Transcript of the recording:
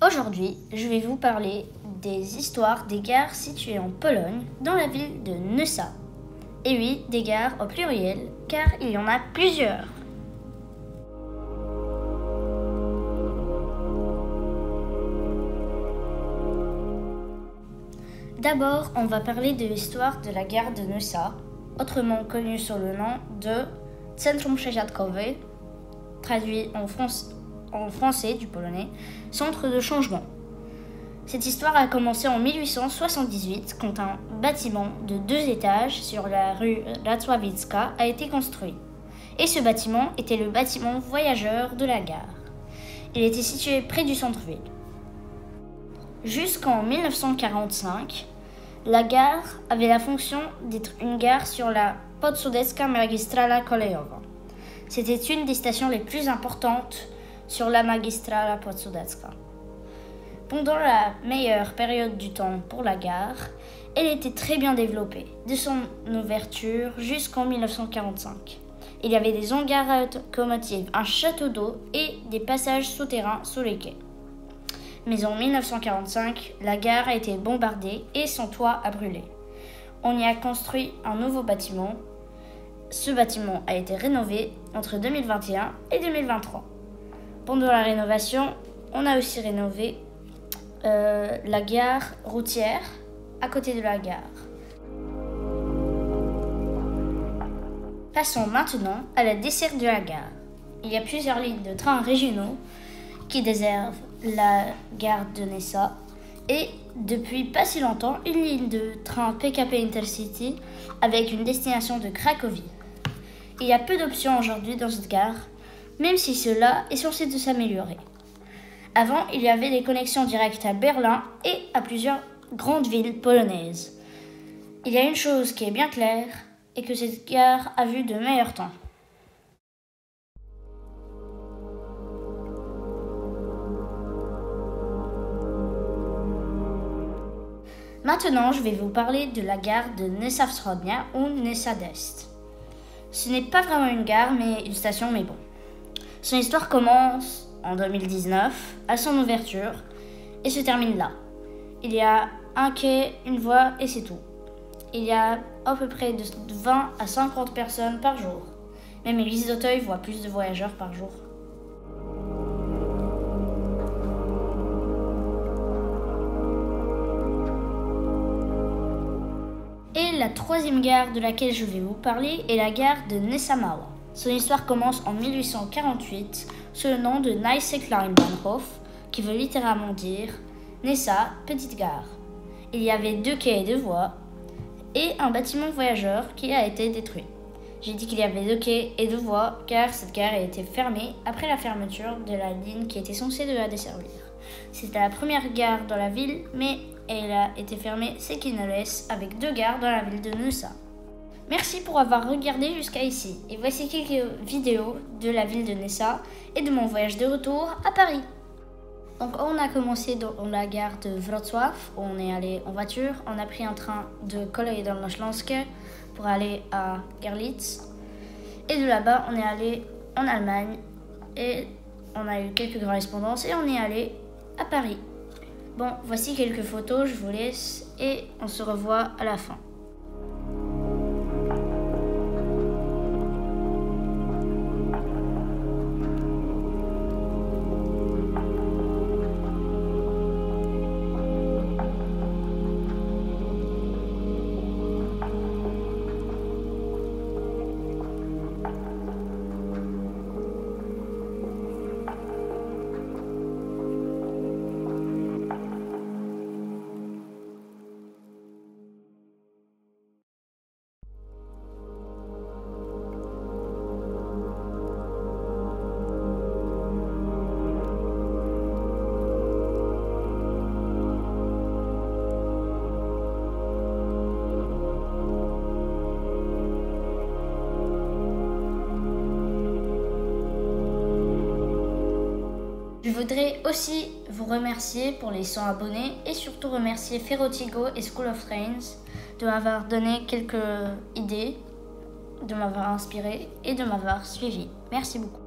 Aujourd'hui, je vais vous parler des histoires des gares situées en Pologne, dans la ville de Nysa. Et oui, des gares au pluriel, car il y en a plusieurs. D'abord, on va parler de l'histoire de la gare de Nysa, autrement connue sous le nom de Centrum Przesiadkowe, traduit en français du polonais, centre de changement. Cette histoire a commencé en 1878 quand un bâtiment de 2 étages sur la rue Racławicka a été construit. Et ce bâtiment était le bâtiment voyageur de la gare. Il était situé près du centre-ville. Jusqu'en 1945, la gare avait la fonction d'être une gare sur la Podsudecka Magistrala Kolejowa. C'était une des stations les plus importantes sur la Magistrala Podsudecka. Pendant la meilleure période du temps pour la gare, elle était très bien développée, de son ouverture jusqu'en 1945. Il y avait des hangars à locomotives, un château d'eau et des passages souterrains sous les quais. Mais en 1945, la gare a été bombardée et son toit a brûlé. On y a construit un nouveau bâtiment. Ce bâtiment a été rénové entre 2021 et 2023. Pendant la rénovation, on a aussi rénové la gare routière à côté de la gare. Passons maintenant à la desserte de la gare. Il y a plusieurs lignes de trains régionaux qui desservent la gare de Nysa et depuis pas si longtemps une ligne de train PKP Intercity avec une destination de Cracovie. Il y a peu d'options aujourd'hui dans cette gare, même si cela est censé de s'améliorer. Avant, il y avait des connexions directes à Berlin et à plusieurs grandes villes polonaises. Il y a une chose qui est bien claire, et que cette gare a vu de meilleurs temps. Maintenant, je vais vous parler de la gare de Nysa Wschodnia ou Nysa d'Est. Ce n'est pas vraiment une gare, mais une station, mais bon. Son histoire commence en 2019, à son ouverture, et se termine là. Il y a un quai, une voie, et c'est tout. Il y a à peu près de 20 à 50 personnes par jour. Même Église d'Auteuil voit plus de voyageurs par jour. Et la troisième gare de laquelle je vais vous parler est la gare de Nysa Mała. Son histoire commence en 1848 sous le nom de Nysa Kleinbahnhof, qui veut littéralement dire Nysa, petite gare. Il y avait 2 quais et 2 voies et un bâtiment voyageur qui a été détruit. J'ai dit qu'il y avait 2 quais et 2 voies car cette gare a été fermée après la fermeture de la ligne qui était censée de la desservir. C'était la première gare dans la ville, mais elle a été fermée ce qui nous laisse avec 2 gares dans la ville de Nysa. Merci pour avoir regardé jusqu'à ici et voici quelques vidéos de la ville de Nysa et de mon voyage de retour à Paris. Donc on a commencé dans la gare de Wrocław, où on est allé en voiture, on a pris un train de Koleje Dolnośląskie pour aller à Görlitz et de là-bas on est allé en Allemagne et on a eu quelques correspondances et on est allé à Paris. Bon, voici quelques photos, je vous laisse et on se revoit à la fin. Je voudrais aussi vous remercier pour les 100 abonnés et surtout remercier Ferrotigo et School of Trains de m'avoir donné quelques idées, de m'avoir inspiré et de m'avoir suivi. Merci beaucoup.